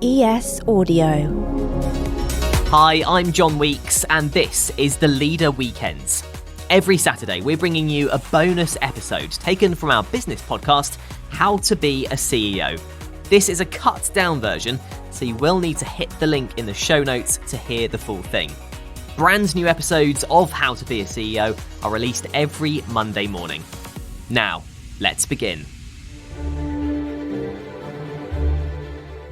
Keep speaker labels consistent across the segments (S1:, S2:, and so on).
S1: ES Audio.
S2: Hi, I'm John Weeks, and this is the Leader Weekends. Every Saturday, we're bringing you a bonus episode taken from our business podcast, How to Be a CEO. This is a cut-down version, so you will need to hit the link in the show notes to hear the full thing. Brand new episodes of How to Be a CEO are released every Monday morning. Now, let's begin.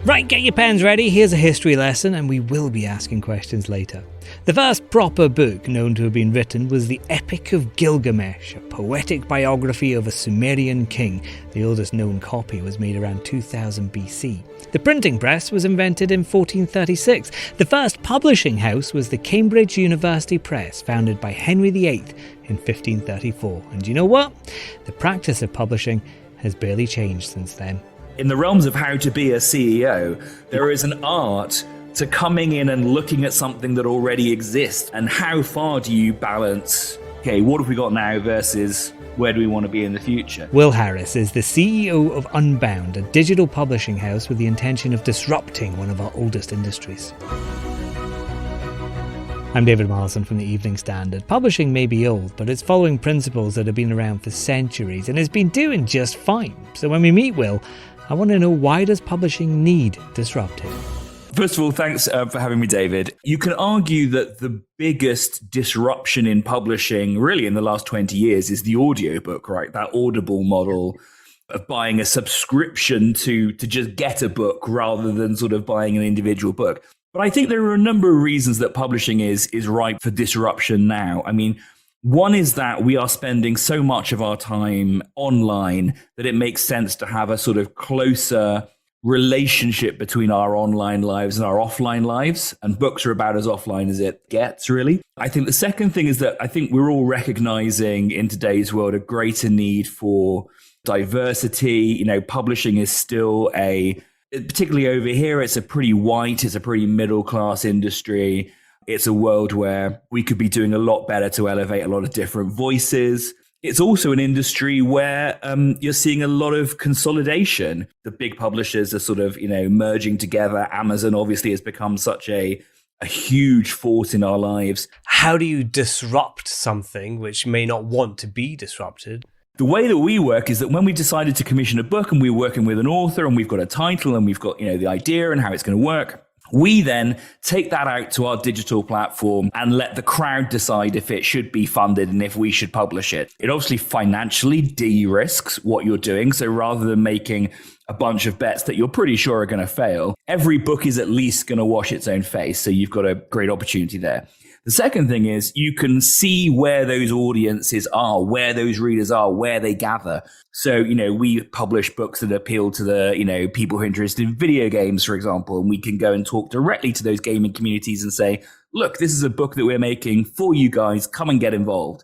S3: Right, get your pens ready, here's a history lesson, and we will be asking questions later. The first proper book known to have been written was the Epic of Gilgamesh, a poetic biography of a Sumerian king. The oldest known copy was made around 2000 BC. The printing press was invented in 1436. The first publishing house was the Cambridge University Press, founded by Henry VIII in 1534. And you know what? The practice of publishing has barely changed since then.
S4: In the realms of how to be a CEO, there is an art to coming in and looking at something that already exists. And how far do you balance, okay, what have we got now versus where do we want to be in the future?
S3: Wil Harris is the CEO of Unbound, a digital publishing house with the intention of disrupting one of our oldest industries. I'm David Marlson from the Evening Standard. Publishing may be old, but it's following principles that have been around for centuries and has been doing just fine. So when we meet Wil, I want to know, why does publishing need disrupting?
S4: First of all, thanks for having me, David. You can argue that the biggest disruption in publishing really in the last 20 years is the audiobook, right? That Audible model of buying a subscription to just get a book rather than sort of buying an individual book. But I think there are a number of reasons that publishing is ripe for disruption now. I mean, one is that we are spending so much of our time online that it makes sense to have a sort of closer relationship between our online lives and our offline lives. And books are about as offline as it gets, really. I think the second thing is that I think we're all recognizing in today's world a greater need for diversity. You know, publishing is still particularly over here, it's a pretty middle class industry. It's a world where we could be doing a lot better to elevate a lot of different voices. It's also an industry where you're seeing a lot of consolidation. The big publishers are sort of, merging together. Amazon obviously has become such a huge force in our lives.
S5: How do you disrupt something which may not want to be disrupted?
S4: The way that we work is that when we decided to commission a book and we're working with an author and we've got a title and we've got, the idea and how it's going to work, we then take that out to our digital platform and let the crowd decide if it should be funded and if we should publish it. It obviously financially de-risks what you're doing. So rather than making a bunch of bets that you're pretty sure are going to fail, every book is at least going to wash its own face. So you've got a great opportunity there. The second thing is you can see where those audiences are, where those readers are, where they gather. So, we publish books that appeal to the, people who are interested in video games, for example, and we can go and talk directly to those gaming communities and say, look, this is a book that we're making for you guys. Come and get involved.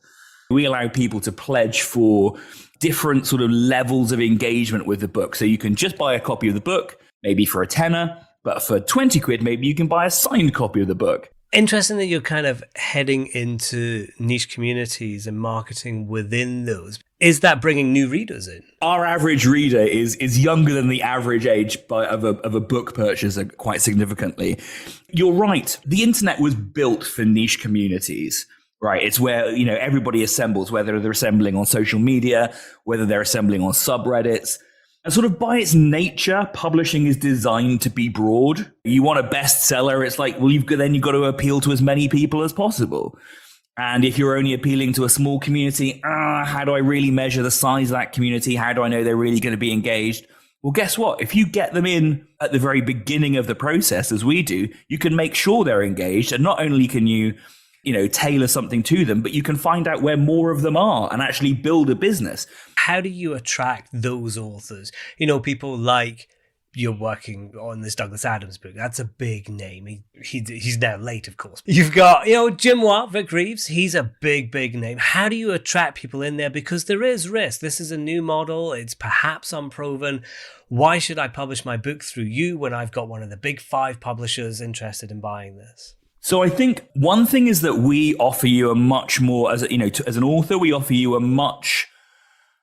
S4: We allow people to pledge for different sort of levels of engagement with the book. So you can just buy a copy of the book, maybe for a tenner, but for 20 quid, maybe you can buy a signed copy of the book.
S5: Interesting that you're kind of heading into niche communities and marketing within those. Is that bringing new readers in?
S4: Our average reader is younger than the average age of a book purchaser quite significantly. You're right. The internet was built for niche communities, right? It's where, everybody assembles, whether they're assembling on social media, whether they're assembling on subreddits. And sort of by its nature, publishing is designed to be broad. You want a bestseller, it's like, well, you've got to appeal to as many people as possible. And if you're only appealing to a small community, how do I really measure the size of that community? How do I know they're really going to be engaged? Well, guess what? If you get them in at the very beginning of the process, as we do, you can make sure they're engaged. And not only can you, tailor something to them, but you can find out where more of them are and actually build a business.
S5: How do you attract those authors? People like, you're working on this Douglas Adams book. That's a big name. He's now late, of course. You've got, Jim Watt, Vic Reeves. He's a big name. How do you attract people in there? Because there is risk. This is a new model. It's perhaps unproven. Why should I publish my book through you when I've got one of the big 5 publishers interested in buying this?
S4: So I think one thing is that we offer you a much more, as an author, we offer you a much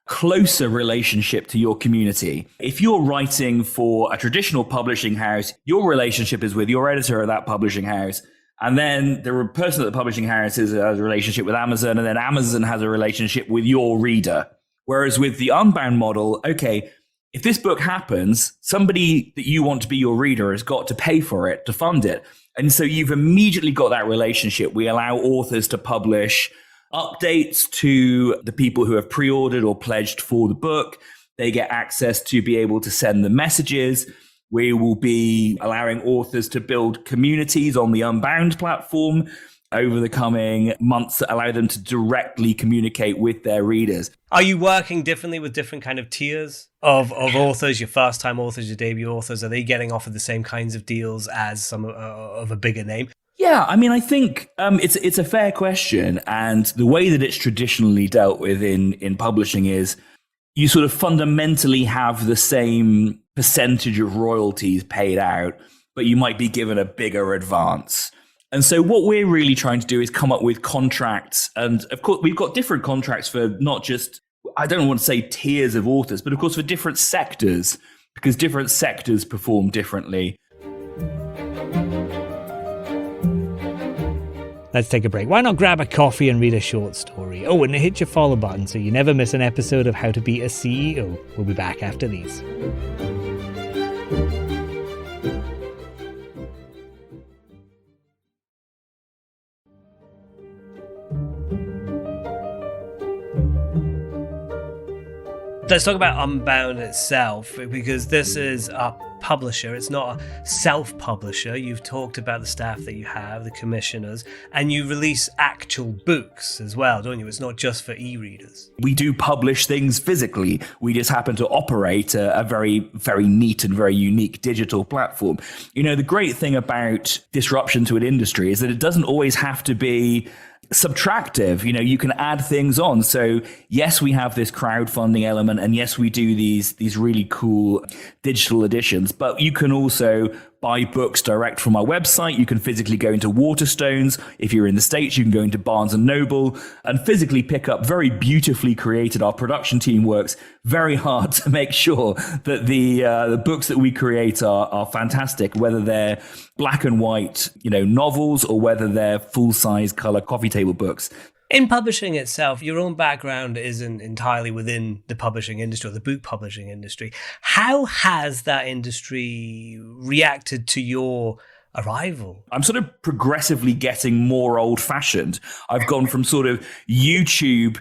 S4: closer relationship to your community. If you're writing for a traditional publishing house, your relationship is with your editor at that publishing house. And then the person at the publishing house has a relationship with Amazon, and then Amazon has a relationship with your reader. Whereas with the Unbound model, okay, if this book happens, somebody that you want to be your reader has got to pay for it, to fund it. And so you've immediately got that relationship. We allow authors to publish updates to the people who have pre-ordered or pledged for the book. They get access to be able to send them messages. We will be allowing authors to build communities on the Unbound platform over the coming months that allow them to directly communicate with their readers.
S5: Are you working differently with different kind of tiers of authors, your first-time authors, your debut authors? Are they getting offered the same kinds of deals as some of a bigger name?
S4: Yeah, I mean, I think it's a fair question. And the way that it's traditionally dealt with in publishing is you sort of fundamentally have the same percentage of royalties paid out, but you might be given a bigger advance. And so what we're really trying to do is come up with contracts. And of course, we've got different contracts for not just, I don't want to say tiers of authors, but of course for different sectors, because different sectors perform differently.
S3: Let's take a break. Why not grab a coffee and read a short story? Oh, and hit your follow button so you never miss an episode of How to Be a CEO. We'll be back after these.
S5: Let's talk about Unbound itself, because this is a publisher. It's not a self-publisher. You've talked about the staff that you have, the commissioners, and you release actual books as well, don't you? It's not just for e-readers.
S4: We do publish things physically. We just happen to operate a very, very neat and very unique digital platform. You know, the great thing about disruption to an industry is that it doesn't always have to be subtractive. You know, you can add things on. So yes, we have this crowdfunding element, and yes, we do these really cool digital editions, but you can also buy books direct from our website. You can physically go into Waterstones. If you're in the States, you can go into Barnes and Noble and physically pick up very beautifully created. Our production team works very hard to make sure that the books that we create are fantastic, whether they're black and white, you know, novels, or whether they're full-size color coffee table books.
S5: In publishing itself, your own background isn't entirely within the publishing industry or the book publishing industry. How has that industry reacted to your arrival?
S4: I'm sort of progressively getting more old-fashioned. I've gone from sort of YouTube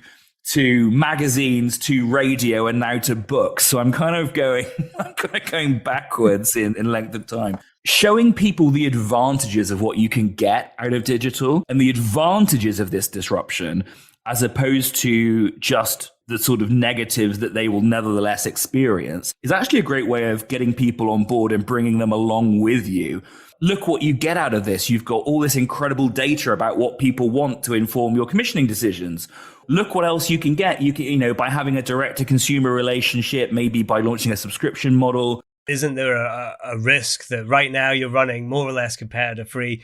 S4: to magazines to radio and now to books. So I'm kind of going backwards in length of time. Showing people the advantages of what you can get out of digital and the advantages of this disruption, as opposed to just the sort of negatives that they will nevertheless experience, is actually a great way of getting people on board and bringing them along with you. Look what you get out of this. You've got all this incredible data about what people want to inform your commissioning decisions. Look what else you can get. You can, you know, by having a direct to consumer relationship, maybe by launching a subscription model.
S5: Isn't there a risk that right now you're running more or less competitor free,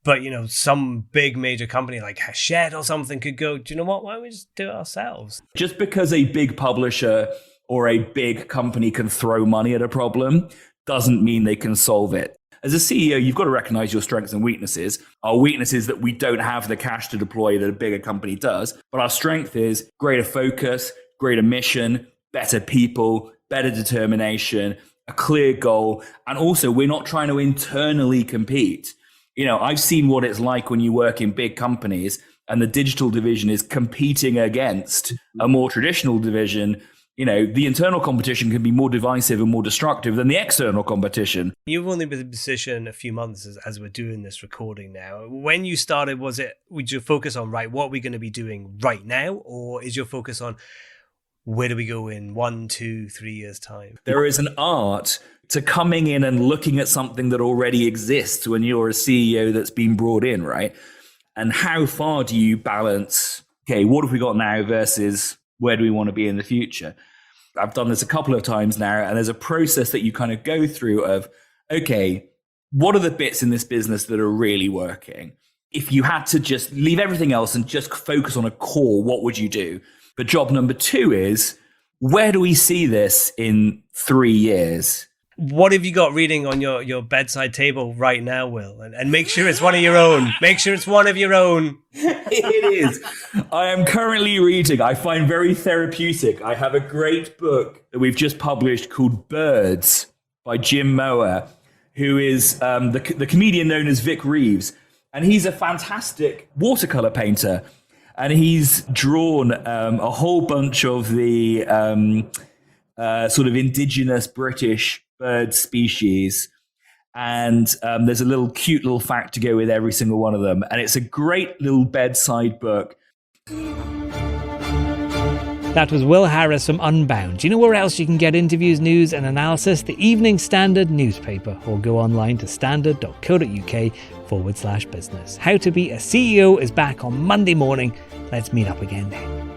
S5: but, you know, some big major company like Hachette or something could go, do you know what, why don't we just do it ourselves?
S4: Just because a big publisher or a big company can throw money at a problem doesn't mean they can solve it. As a CEO, you've got to recognize your strengths and weaknesses. Our weakness is that we don't have the cash to deploy that a bigger company does. But our strength is greater focus, greater mission, better people, better determination, a clear goal. And also, we're not trying to internally compete. You know, I've seen what it's like when you work in big companies and the digital division is competing against a more traditional division. You know, the internal competition can be more divisive and more destructive than the external competition.
S5: You've only been in position a few months as we're doing this recording now. When you started, would you focus on, right, what are we going to be doing right now? Or is your focus on where do we go in 1, 2, 3 years' time?
S4: There is an art to coming in and looking at something that already exists when you're a CEO that's been brought in, right? And how far do you balance, okay, what have we got now versus where do we want to be in the future? I've done this a couple of times now, and there's a process that you kind of go through of, okay, what are the bits in this business that are really working? If you had to just leave everything else and just focus on a core, what would you do? But job number 2 is, where do we see this in 3 years?
S5: What have you got reading on your bedside table right now, Will? And make sure it's one of your own. Make sure it's one of your own.
S4: It is. I am currently reading, I find very therapeutic. I have a great book that we've just published called Birds by Jim Mower, who is the comedian known as Vic Reeves. And he's a fantastic watercolor painter. And he's drawn a whole bunch of the sort of indigenous British bird species. And there's a little cute little fact to go with every single one of them. And it's a great little bedside book.
S3: That was Wil Harris from Unbound. Do you know where else you can get interviews, news and analysis? The Evening Standard newspaper, or go online to standard.co.uk/business. How to Be a CEO is back on Monday morning. Let's meet up again then.